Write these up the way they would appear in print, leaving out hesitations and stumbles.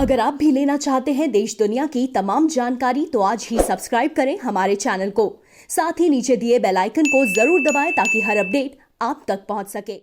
अगर आप भी लेना चाहते हैं देश दुनिया की तमाम जानकारी तो आज ही सब्सक्राइब करें हमारे चैनल को। साथ ही नीचे दिए बेल आइकन को जरूर दबाएं ताकि हर अपडेट आप तक पहुंच सके।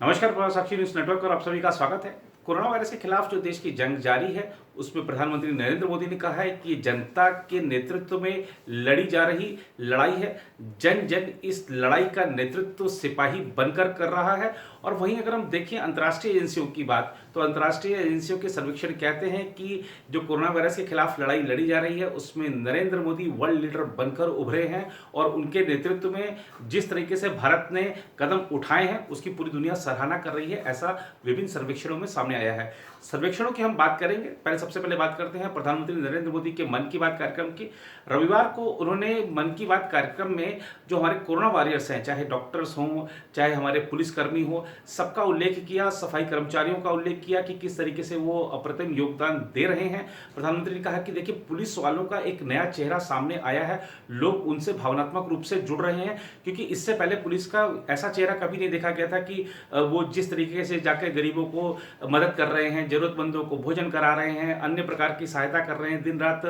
नमस्कार, प्रभात साक्षी न्यूज नेटवर्क और आप सभी का स्वागत है। कोरोना वायरस के खिलाफ जो देश की जंग जारी है उसमें प्रधानमंत्री नरेंद्र मोदी ने कहा है कि जनता के नेतृत्व में लड़ी जा रही लड़ाई है। जन जन इस लड़ाई का नेतृत्व सिपाही बनकर कर रहा है। और वहीं अगर हम देखें अंतर्राष्ट्रीय एजेंसियों की बात, तो अंतर्राष्ट्रीय एजेंसियों के सर्वेक्षण कहते हैं कि जो कोरोना वायरस के खिलाफ लड़ाई लड़ी जा रही है उसमें नरेंद्र मोदी वर्ल्ड लीडर बनकर उभरे हैं। और उनके नेतृत्व में जिस तरीके से भारत ने कदम उठाए हैं उसकी पूरी दुनिया सराहना कर रही है, ऐसा विभिन्न सर्वेक्षणों में सामने आया है। सर्वेक्षणों की हम बात करेंगे। सबसे पहले बात करते हैं प्रधानमंत्री नरेंद्र मोदी के मन की बात कार्यक्रम की। रविवार को उन्होंने मन की बात कार्यक्रम में जो हमारे कोरोना वॉरियर्स हैं, चाहे डॉक्टर्स हों चाहे हमारे पुलिसकर्मी हो, सबका उल्लेख किया। सफाई कर्मचारियों का उल्लेख किया कि किस तरीके से वो अप्रतिम योगदान दे रहे हैं। प्रधानमंत्री ने कहा कि देखिए, पुलिस वालों का एक नया चेहरा सामने आया है, लोग उनसे भावनात्मक रूप से जुड़ रहे हैं, क्योंकि इससे पहले पुलिस का ऐसा चेहरा कभी नहीं देखा गया था कि वो जिस तरीके से जाकर गरीबों को मदद कर रहे हैं, जरूरतमंदों को भोजन करा रहे हैं, अन्य प्रकार की सहायता कर रहे हैं, दिन रात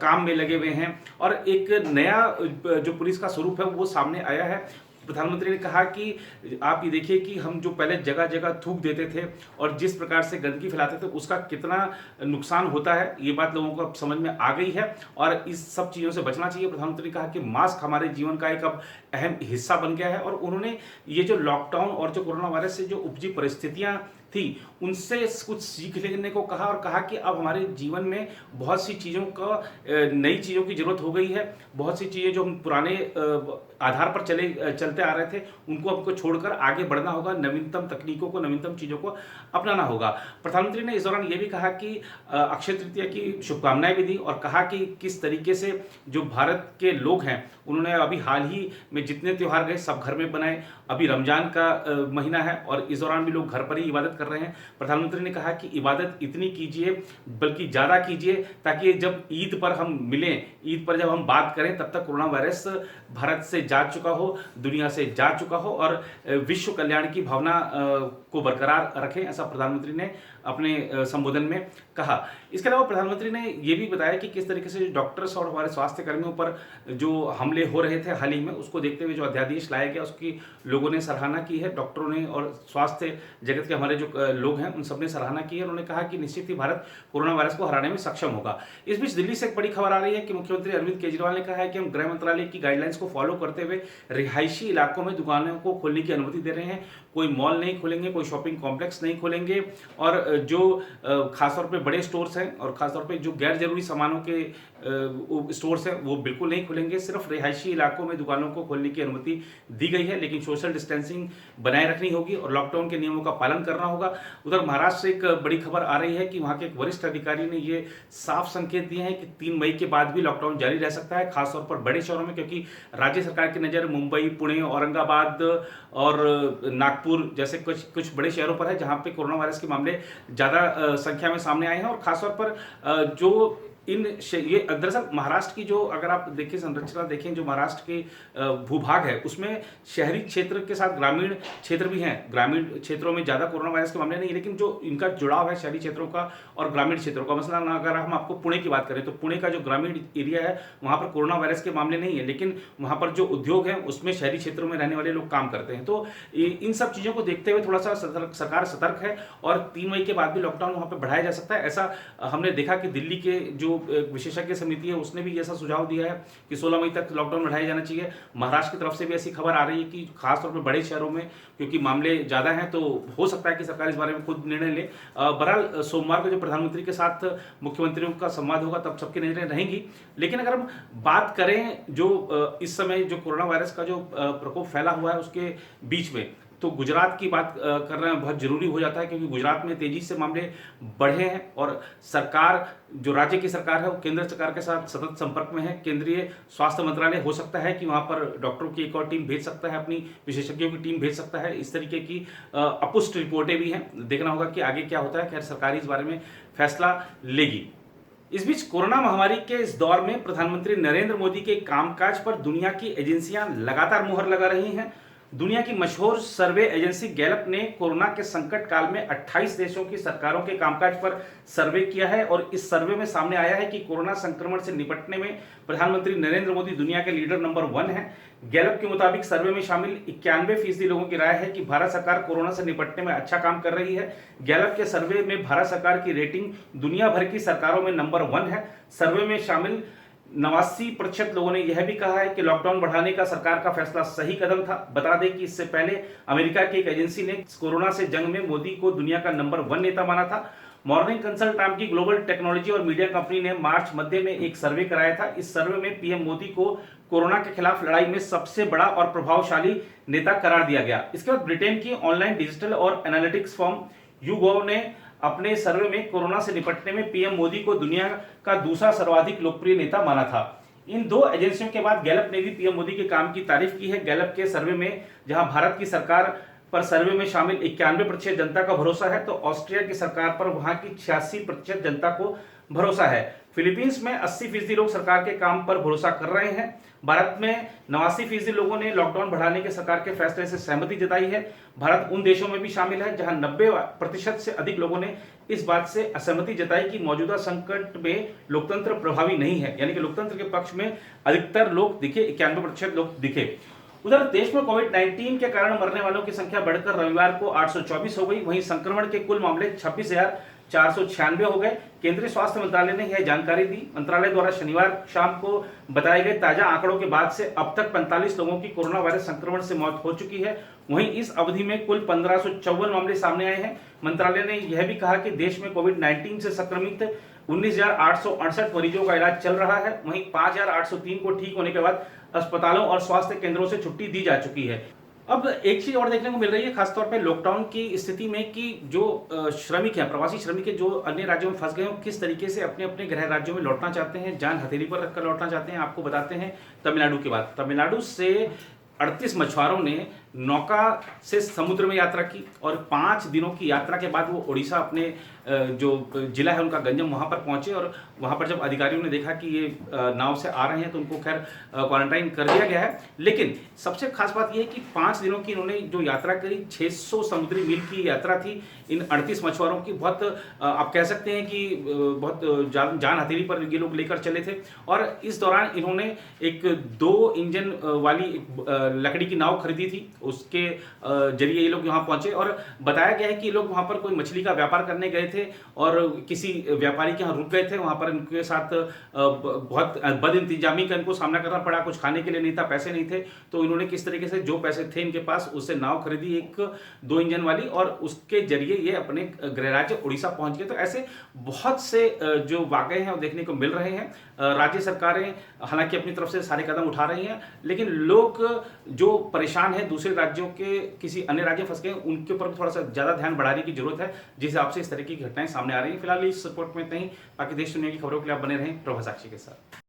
काम में लगे हुए हैं। और एक नया जो पुलिस का स्वरूप है वो सामने आया है। प्रधानमंत्री ने कहा कि आप ये देखिए कि हम जो पहले जगह जगह थूक देते थे और जिस प्रकार से गंदगी फैलाते थे उसका कितना नुकसान होता है, ये बात लोगों को अब समझ में आ गई है और इस सब चीज़ों से बचना चाहिए। प्रधानमंत्री ने कहा कि मास्क हमारे जीवन का एक अब अहम हिस्सा बन गया है। और उन्होंने ये जो लॉकडाउन और जो कोरोना वायरस से जो उपजी परिस्थितियां थी उनसे कुछ सीख लेने को कहा और कहा कि अब हमारे जीवन में बहुत सी चीज़ों का नई चीज़ों की जरूरत हो गई है। बहुत सी चीज़ें जो हम पुराने आधार पर चलते आ रहे थे उनको हमको छोड़कर आगे बढ़ना होगा, नवीनतम तकनीकों को, नवीनतम चीज़ों को अपनाना होगा। प्रधानमंत्री ने इस दौरान ये भी कहा कि अक्षय तृतीया की शुभकामनाएं भी दी और कहा कि किस तरीके से जो भारत के लोग हैं उन्होंने अभी हाल ही में जितने त्यौहार गए सब घर में बनाए। अभी रमजान का महीना है और इस दौरान भी लोग घर पर ही इबादत कर रहे हैं। प्रधानमंत्री ने कहा कि इबादत इतनी कीजिए, बल्कि ज़्यादा कीजिए, ताकि जब ईद पर हम मिलें, ईद पर जब हम बात करें तब तक कोरोना वायरस भारत से जा चुका हो, दुनिया से जा चुका हो और विश्व कल्याण की भावना को बरकरार रखें, ऐसा प्रधानमंत्री ने अपने संबोधन में कहा। इसके अलावा प्रधानमंत्री ने यह भी बताया कि किस तरीके से डॉक्टर्स और हमारे स्वास्थ्य कर्मियों पर जो हमले हो रहे थे हाल ही में, उसको देखते हुए जो अध्यादेश लाया गया उसकी लोगों ने सराहना की है। डॉक्टरों ने और स्वास्थ्य जगत के हमारे जो लोग हैं उन सब ने सराहना की है। उन्होंने कहा कि निश्चित ही भारत कोरोना वायरस को हराने में सक्षम होगा। इस बीच दिल्ली से एक बड़ी खबर आ रही है कि मुख्यमंत्री अरविंद केजरीवाल ने कहा है कि हम गृह मंत्रालय की गाइडलाइंस को फॉलो करते हुए रिहायशी इलाकों में दुकानों को खोलने की अनुमति दे रहे हैं। कोई मॉल नहीं खोलेंगे, कोई शॉपिंग कॉम्प्लेक्स नहीं खोलेंगे और जो खासतौर पे बड़े स्टोर्स हैं और खासतौर पे जो गैर जरूरी सामानों के स्टोर्स हैं वो बिल्कुल नहीं खुलेंगे। सिर्फ रिहायशी इलाकों में दुकानों को खोलने की अनुमति दी गई है, लेकिन सोशल डिस्टेंसिंग बनाए रखनी होगी और लॉकडाउन के नियमों का पालन करना होगा। उधर महाराष्ट्र से एक बड़ी खबर आ रही है कि वहां के एक वरिष्ठ अधिकारी ने ये साफ संकेत दिए हैं कि 3 मई के बाद भी लॉकडाउन जारी रह सकता है, खासतौर पर बड़े शहरों में, क्योंकि राज्य सरकार की नज़र मुंबई, पुणे, औरंगाबाद और नागपुर जैसे कुछ बड़े शहरों पर है जहां पे कोरोना वायरस के मामले ज़्यादा संख्या में सामने आए हैं। और खासतौर पर जो ये दरअसल महाराष्ट्र की जो अगर आप देखें संरचना देखें, जो महाराष्ट्र के भूभाग है उसमें शहरी क्षेत्र के साथ ग्रामीण क्षेत्र भी हैं। ग्रामीण क्षेत्रों में ज़्यादा कोरोना वायरस के मामले नहीं, लेकिन जो इनका जुड़ाव है शहरी क्षेत्रों का और ग्रामीण क्षेत्रों का, मसलन अगर हम आपको पुणे की बात करें तो पुणे का जो ग्रामीण एरिया है वहाँ पर कोरोना वायरस के मामले नहीं है, लेकिन वहाँ पर जो उद्योग है उसमें शहरी क्षेत्रों में रहने वाले लोग काम करते हैं। तो इन सब चीज़ों को देखते हुए थोड़ा सा सरकार सतर्क है और 3 मई के बाद भी लॉकडाउन वहाँ पर बढ़ाया जा सकता है। ऐसा हमने देखा कि दिल्ली के जो विशेषज्ञ समिति है उसने भी ऐसा सुझाव दिया है कि 16 मई तक लॉकडाउन बढ़ाया जाना चाहिए। महाराष्ट्र की तरफ से भी ऐसी खबर आ रही है कि खासतौर पर बड़े शहरों में क्योंकि मामले ज़्यादा हैं तो हो सकता है कि सरकार इस बारे में खुद निर्णय ले। बहरहाल सोमवार को जो प्रधानमंत्री के साथ मुख्यमंत्रियों का संवाद होगा तब सबकी नजरें रहेंगी। लेकिन अगर हम बात करें जो इस समय जो कोरोना वायरस का जो प्रकोप फैला हुआ है उसके बीच में, तो गुजरात की बात करना बहुत जरूरी हो जाता है, क्योंकि गुजरात में तेजी से मामले बढ़े हैं और सरकार, जो राज्य की सरकार है वो केंद्र सरकार के साथ सतत संपर्क में है। केंद्रीय स्वास्थ्य मंत्रालय हो सकता है कि वहां पर डॉक्टरों की एक और टीम भेज सकता है, अपनी विशेषज्ञों की टीम भेज सकता है। इस तरीके की अपुष्ट रिपोर्टें भी हैं, देखना होगा कि आगे क्या होता है। खैर सरकार इस बारे में फैसला लेगी। इस बीच कोरोना महामारी के इस दौर में प्रधानमंत्री नरेंद्र मोदी के कामकाज पर दुनिया की एजेंसियां लगातार मुहर लगा रही हैं। दुनिया की मशहूर सर्वे एजेंसी गैलप ने कोरोना के संकट काल में 28 देशों की सरकारों के कामकाज पर सर्वे किया है और इस सर्वे में सामने आया है कि कोरोना संक्रमण से निपटने में प्रधानमंत्री नरेंद्र मोदी दुनिया के लीडर नंबर 1 हैं। गैलप के मुताबिक सर्वे में शामिल 91% लोगों की राय है कि भारत सरकार कोरोना से निपटने में अच्छा काम कर रही है। गैलप के सर्वे में भारत सरकार की रेटिंग दुनिया भर की सरकारों में नंबर 1 है। सर्वे में शामिल 89% लोगों ने यह भी कहा है कि लॉकडाउन बढ़ाने का सरकार का फैसला सही कदम था। बता दें कि इससे पहले अमेरिका की एक एजेंसी ने कोरोना से जंग में मोदी को दुनिया का नंबर 1 नेता माना था। मॉर्निंग कंसल्ट नाम की ग्लोबल टेक्नोलॉजी और मीडिया कंपनी ने मार्च मध्य में एक सर्वे कराया था। इस सर्वे में पीएम मोदी को कोरोना के खिलाफ लड़ाई में सबसे बड़ा और प्रभावशाली नेता करार दिया गया। इसके बाद ब्रिटेन की ऑनलाइन डिजिटल और एनालिटिक्स फर्म YouGov ने अपने सर्वे में कोरोना से निपटने में पीएम मोदी को दुनिया का दूसरा सर्वाधिक लोकप्रिय नेता माना था। इन दो एजेंसियों के बाद गैलप ने भी पीएम मोदी के काम की तारीफ की है। गैलप के सर्वे में जहां भारत की सरकार पर सर्वे में शामिल 91% जनता का भरोसा है, तो ऑस्ट्रिया की सरकार पर वहां की 86% जनता को भरोसा है। फिलीपींस में 80% लोग सरकार के काम पर भरोसा कर रहे हैं। भारत में 89% लोगों ने लॉकडाउन बढ़ाने के सरकार के फैसले से सहमति जताई है। भारत उन देशों में भी शामिल है जहां 90% से अधिक लोगों ने इस बात से असहमति जताई कि मौजूदा संकट में लोकतंत्र प्रभावी नहीं है, यानी कि लोकतंत्र के पक्ष में अधिकतर लोग दिखे, 91% लोग दिखे। उधर देश में कोविड-19 के कारण मरने वालों की संख्या बढ़कर रविवार को 824 हो गई। वहीं संक्रमण के कुल मामले 26,496 हो गए। केंद्रीय स्वास्थ्य मंत्रालय ने यह जानकारी दी। मंत्रालय द्वारा शनिवार शाम को बताए गए ताजा आंकड़ों के बाद से अब तक 45 लोगों की कोरोना वायरस संक्रमण से मौत हो चुकी है। वहीं इस अवधि में कुल 1554 मामले सामने आए हैं। मंत्रालय ने यह भी कहा कि देश में कोविड-19 से संक्रमित 19,868 मरीजों का इलाज चल रहा है। वहीं 5,803 को ठीक होने के बाद अस्पतालों और स्वास्थ्य केंद्रों से छुट्टी दी जा चुकी है। अब एक चीज और देखने को मिल रही है, खासतौर पे लॉकडाउन की स्थिति में, कि जो श्रमिक हैं, प्रवासी श्रमिक हैं, जो अन्य राज्यों में फंस गए हैं, किस तरीके से अपने अपने गृह राज्यों में लौटना चाहते हैं, जान हथेली पर रखकर लौटना चाहते हैं। आपको बताते हैं तमिलनाडु की बात। तमिलनाडु से 38 मछुआरों ने नौका से समुद्र में यात्रा की और 5 दिनों की यात्रा के बाद वो उड़ीसा अपने जो जिला है उनका गंजम, वहां पर पहुंचे और वहां पर जब अधिकारियों ने देखा कि ये नाव से आ रहे हैं तो उनको खैर क्वारंटाइन कर दिया गया है। लेकिन सबसे खास बात ये है कि 5 दिनों की इन्होंने जो यात्रा करी, 600 समुद्री मील की यात्रा थी इन 38 मछुआरों की। बहुत आप कह सकते हैं कि बहुत जान हथेली पर ये लोग लेकर चले थे। और इस दौरान इन्होंने एक 2 इंजन वाली लकड़ी की नाव खरीदी थी, उसके जरिए ये लोग यहाँ पहुंचे और बताया गया है कि ये लोग वहां पर कोई मछली का व्यापार करने गए थे और किसी व्यापारी के यहाँ रुक गए थे। वहां पर इनके साथ बहुत बदइंतजामी का इनको सामना करना पड़ा, कुछ खाने के लिए नहीं था, पैसे नहीं थे, तो इन्होंने किस तरीके से जो पैसे थे इनके पास उससे नाव खरीदी, एक 2 इंजन वाली, और उसके जरिए ये अपने गृह राज्य उड़ीसा पहुंच गए। तो ऐसे बहुत से जो वाकये हैं वो देखने को मिल रहे हैं। राज्य सरकारें हालांकि अपनी तरफ से सारे कदम उठा रही हैं, लेकिन लोग जो परेशान हैं, दूसरे राज्यों के किसी अन्य राज्य फंस गए, उनके ऊपर थोड़ा सा ज्यादा ध्यान बढ़ाने की जरूरत है, जिस हिसाब से इस तरह की घटनाएं सामने आ रही हैं। फिलहाल इस रिपोर्ट में इतना ही। बाकी देश दुनिया की खबरों के लिए आप बने रहें प्रभा साक्षी के साथ।